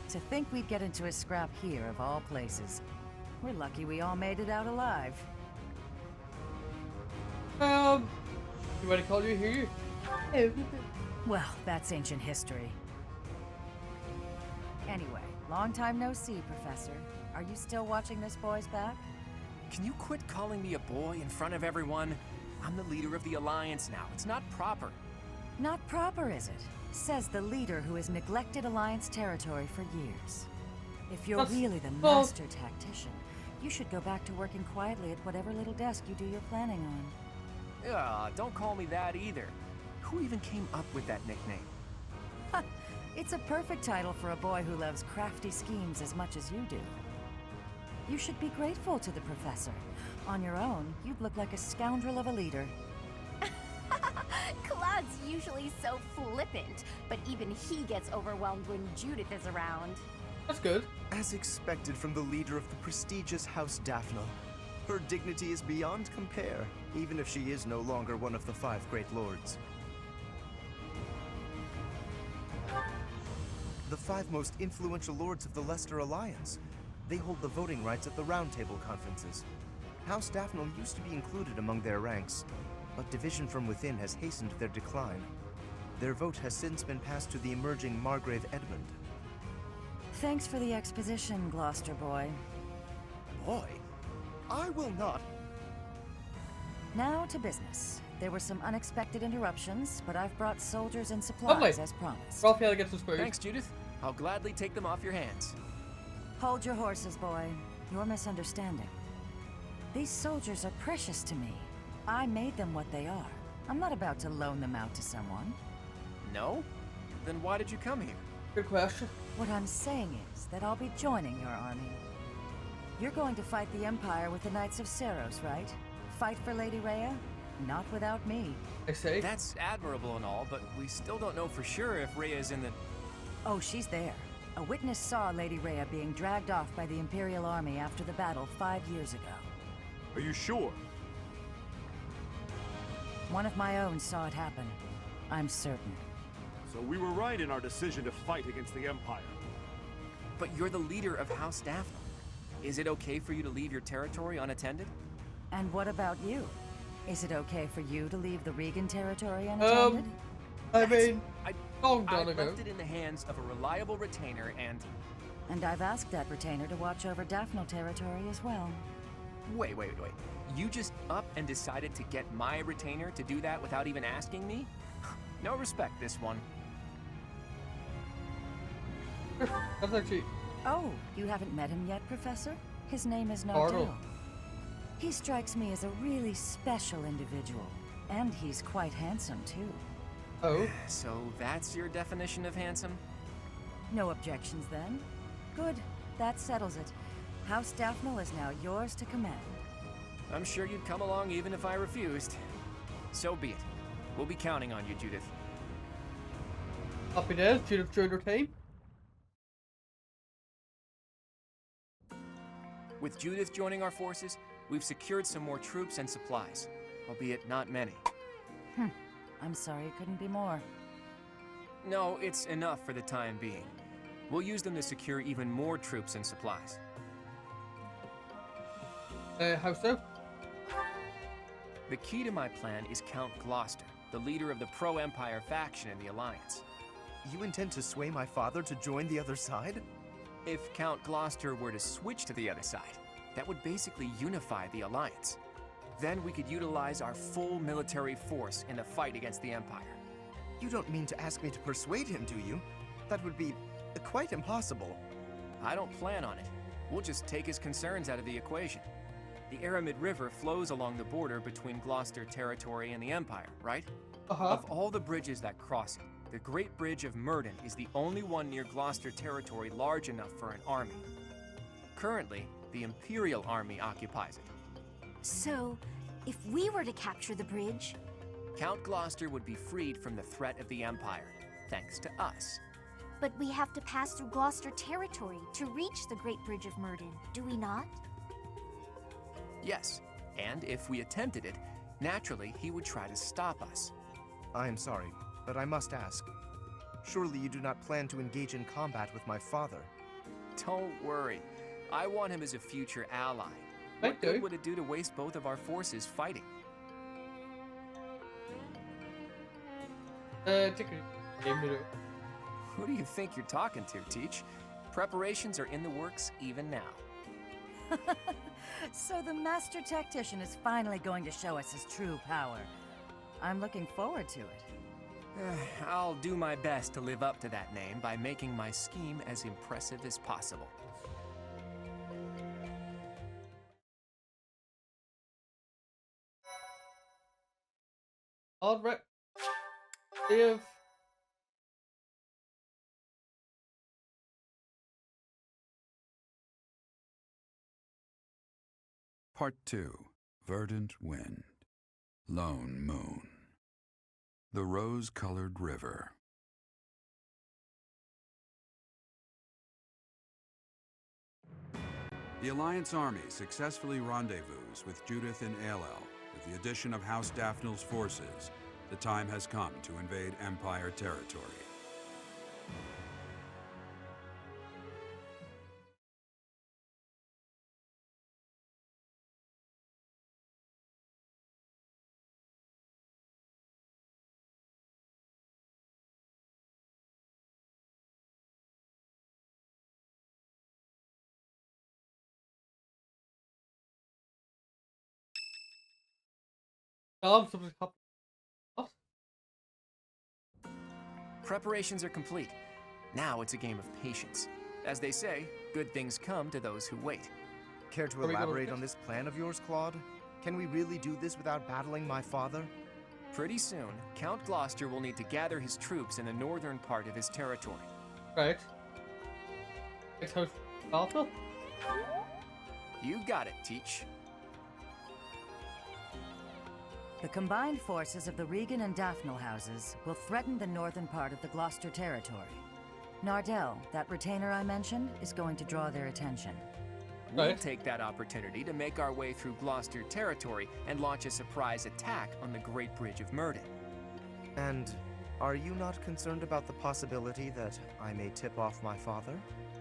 To think we'd get into a scrap here, of all places. We're lucky we all made it out alive. You want to call you here? Well, that's ancient history. Anyway, long time no see, Professor. Are you still watching this boy's back? Can you quit calling me a boy in front of everyone? I'm the leader of the Alliance now. It's not proper. Not proper, is it? Says the leader who has neglected Alliance territory for years. If you're really the master tactician, you should go back to working quietly at whatever little desk you do your planning on. Don't call me that either. Who even came up with that nickname? It's a perfect title for a boy who loves crafty schemes as much as you do. You should be grateful to the professor. On your own, you'd look like a scoundrel of a leader. Claude's usually so flippant, but even he gets overwhelmed when Judith is around. That's good. As expected from the leader of the prestigious House Daphne, her dignity is beyond compare, even if she is no longer one of the 5 great lords. The 5 most influential lords of the Leicester Alliance. They hold the voting rights at the Round Table conferences. House Daphne used to be included among their ranks, but division from within has hastened their decline. Their vote has since been passed to the emerging Margrave Edmund. Thanks for the exposition, Gloucester boy. Boy, I will not. Now to business. There were some unexpected interruptions, but I've brought soldiers and supplies as promised. Raphael gets his food. Thanks, Judith. I'll gladly take them off your hands. Hold your horses, boy. You're misunderstanding. These soldiers are precious to me. I made them what they are. I'm not about to loan them out to someone. No? Then why did you come here? Good question. What I'm saying is that I'll be joining your army. You're going to fight the Empire with the Knights of Seros, right? Fight for Lady Rhea? Not without me. I say. That's admirable and all, but we still don't know for sure if Rhea's in the... Oh, she's there. A witness saw Lady Rhea being dragged off by the Imperial Army after the battle 5 years ago. Are you sure? One of my own saw it happen. I'm certain. So we were right in our decision to fight against the Empire. But you're the leader of House Daphne. Is it okay for you to leave your territory unattended? And what about you? Is it okay for you to leave the Regan territory unattended? I mean, I ago. left it in the hands of a reliable retainer and... And I've asked that retainer to watch over Daphne territory as well. Wait. You just up and decided to get my retainer to do that without even asking me? No respect, this one. That's actually... Oh, you haven't met him yet, Professor? His name is Arnold. Nardell. He strikes me as a really special individual. And he's quite handsome, too. Oh. So that's your definition of handsome? No objections, then? Good. That settles it. House Daphne is now yours to command. I'm sure you'd come along even if I refused. So be it. We'll be counting on you, Judith. Happy days. Judith joined her team. With Judith joining our forces, we've secured some more troops and supplies, albeit not many. I'm sorry it couldn't be more. No, it's enough for the time being. We'll use them to secure even more troops and supplies. How so? The key to my plan is Count Gloucester, the leader of the pro-Empire faction in the Alliance. You intend to sway my father to join the other side? If Count Gloucester were to switch to the other side, that would basically unify the Alliance. Then we could utilize our full military force in the fight against the Empire. You don't mean to ask me to persuade him, do you? That would be quite impossible. I don't plan on it. We'll just take his concerns out of the equation. The Aramid River flows along the border between Gloucester territory and the Empire, right? Of all the bridges that cross it, the Great Bridge of Murden is the only one near Gloucester territory large enough for an army. Currently, the Imperial Army occupies it. So, if we were to capture the bridge... Count Gloucester would be freed from the threat of the Empire, thanks to us. But we have to pass through Gloucester territory to reach the Great Bridge of Murden, do we not? Yes, and if we attempted it, naturally he would try to stop us. I am sorry, but I must ask. Surely you do not plan to engage in combat with my father. Don't worry. I want him as a future ally. I What good do. would it do to waste both of our forces fighting? Take a game to do. Who do you think you're talking to, Teach? Preparations are in the works even now. So the Master Tactician is finally going to show us his true power. I'm looking forward to it. I'll do my best to live up to that name by making my scheme as impressive as possible. Alright. If Part 2. Verdant Wind. Lone Moon. The Rose-Colored River. The Alliance army successfully rendezvous with Judith in Aelel. With the addition of House Daphnel's forces, the time has come to invade Empire territory. something's happened. What? Preparations are complete. Now it's a game of patience. As they say, good things come to those who wait. Care to Are we gonna elaborate look on at- this plan of yours, Claude? Can we really do this without battling my father? Pretty soon, Count Gloucester will need to gather his troops in the northern part of his territory. Right. It's House Daphnel? You got it, Teach. The combined forces of the Regan and Daphnel houses will threaten the northern part of the Gloucester territory. Nardell, that retainer I mentioned, is going to draw their attention. We'll Right. take that opportunity to make our way through Gloucester territory and launch a surprise attack on the Great Bridge of Murden. And are you not concerned about the possibility that I may tip off my father?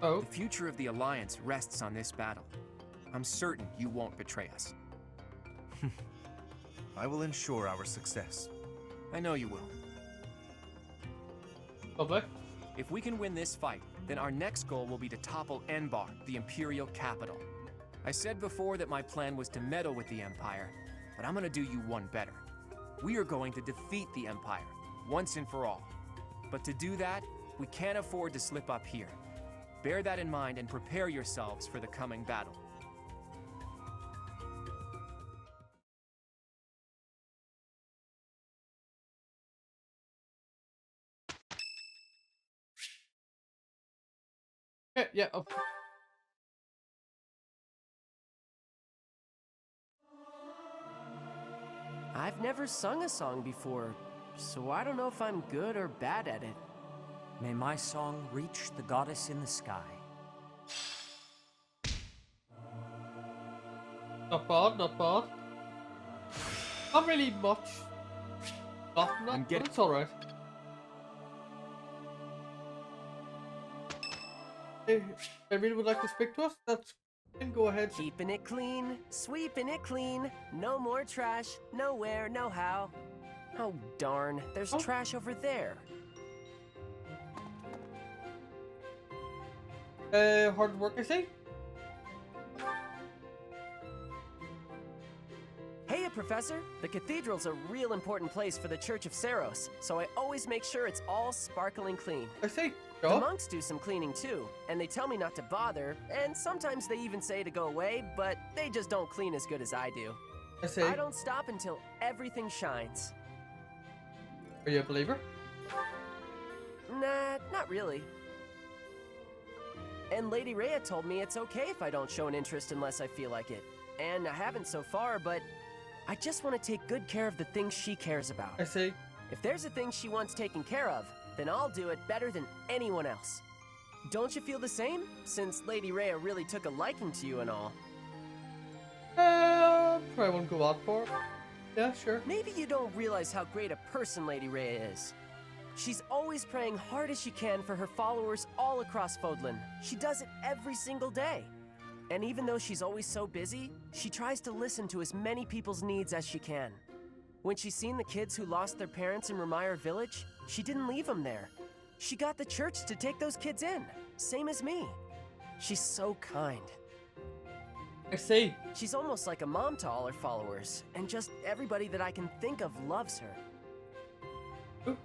Oh. The future of the Alliance rests on this battle. I'm certain you won't betray us. I will ensure our success. I know you will. Lovely. If we can win this fight, then our next goal will be to topple Enbar, the Imperial capital. I said before that my plan was to meddle with the Empire, but I'm gonna do you one better. We are going to defeat the Empire, once and for all. But to do that, we can't afford to slip up here. Bear that in mind and prepare yourselves for the coming battle. Yeah, of I've never sung a song before, so I don't know if I'm good or bad at it. May my song reach the goddess in the sky. Not bad, not bad. Not really much. Not, I'm but getting- it's alright. If they really would like to speak to us, that's fine. Go ahead. Keeping it clean, sweeping it clean. No more trash, nowhere, no how. Oh darn, there's Oh. trash over there. Hard work, I say. Hey, Professor, the cathedral's a real important place for the Church of Saros, so I always make sure it's all sparkling clean. I say. The Go. monks do some cleaning too, and they tell me not to bother, and sometimes they even say to go away, but they just don't clean as good as I do. I say. I don't stop until everything shines. Are you a believer? Nah, not really. And Lady Rhea told me it's okay if I don't show an interest unless I feel like it. And I haven't so far, but I just want to take good care of the things she cares about. I say. If there's a thing she wants taken care of, then I'll do it better than anyone else. Don't you feel the same? Since Lady Rhea really took a liking to you and all. Probably won't go out for it. Yeah, sure. Maybe you don't realize how great a person Lady Rhea is. She's always praying hard as she can for her followers all across Fodlan. She does it every single day. And even though she's always so busy, she tries to listen to as many people's needs as she can. When she's seen the kids who lost their parents in Ramire Village, she didn't leave them there. She got the church to take those kids in, same as me. She's so kind. I see. She's almost like a mom to all her followers, and just everybody that I can think of loves her. Ooh.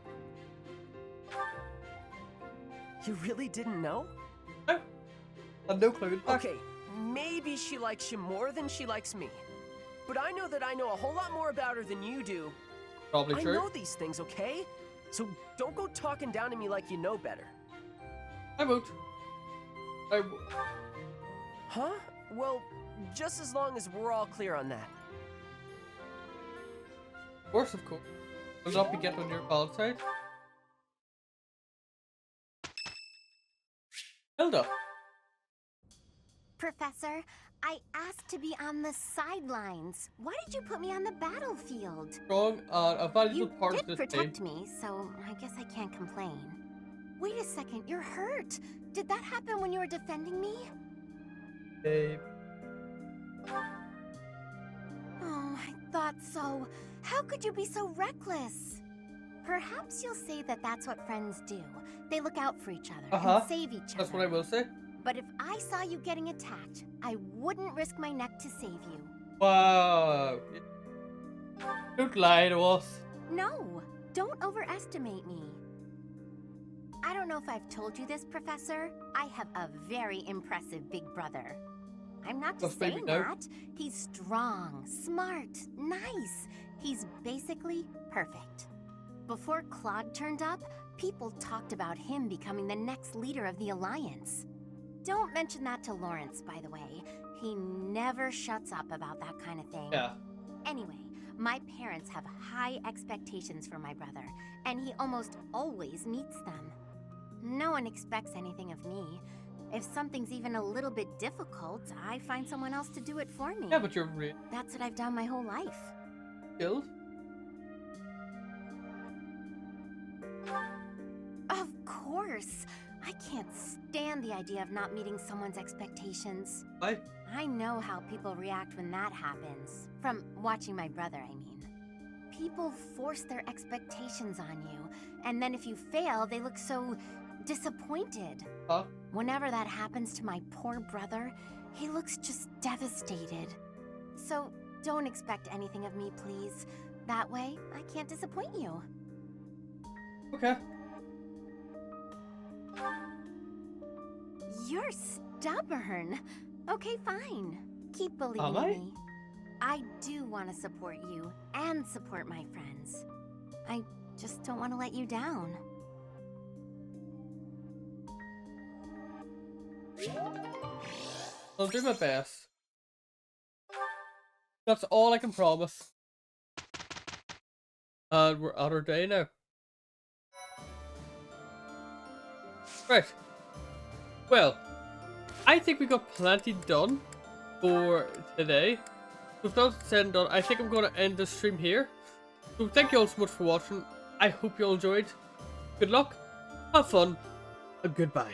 You really didn't know? No. I had no clue. Okay, maybe she likes you more than she likes me. But I know that I know a whole lot more about her than you do. Probably true. I know these things, okay? So don't go talking down to me like you know better. I won't. Huh? Well, just as long as we're all clear on that. Of course. Will not be getting on your bad side. Hilda. Professor, I asked to be on the sidelines. Why did you put me on the battlefield? Strong and a valuable You part of did this protect game. me, so I guess I can't complain. Wait a second, you're hurt. Did that happen when you were defending me? Oh, I thought so. How could you be so reckless? Perhaps you'll say that that's what friends do. They look out for each other and save each other. That's what I will say. But if I saw you getting attacked, I wouldn't risk my neck to save you. Wow. Don't lie to us. No, don't overestimate me. I don't know if I've told you this, Professor. I have a very impressive big brother. I'm not just That's saying maybe no. that. He's strong, smart, nice. He's basically perfect. Before Claude turned up, people talked about him becoming the next leader of the Alliance. Don't mention that to Lawrence, by the way. He never shuts up about that kind of thing. Yeah. Anyway, my parents have high expectations for my brother, and he almost always meets them. No one expects anything of me. If something's even a little bit difficult, I find someone else to do it for me. Yeah, but you're really That's what I've done my whole life. skilled. Of course! I can't stand the idea of not meeting someone's expectations. Bye. I know how people react when that happens. From watching my brother, I mean. People force their expectations on you, and then if you fail, they look so disappointed. Huh? Whenever that happens to my poor brother, he looks just devastated. So don't expect anything of me, please. That way, I can't disappoint you. Okay. You're stubborn. Okay, fine. Keep believing Am I? in me. I do want to support you and support my friends. I just don't want to let you down. I'll do my best. That's all I can promise. And we're at our day now. Right. Well, I think we got plenty done for today. So if that's said and done, I think I'm going to end the stream here. So thank you all so much for watching. I hope you all enjoyed. Good luck, have fun, and goodbye.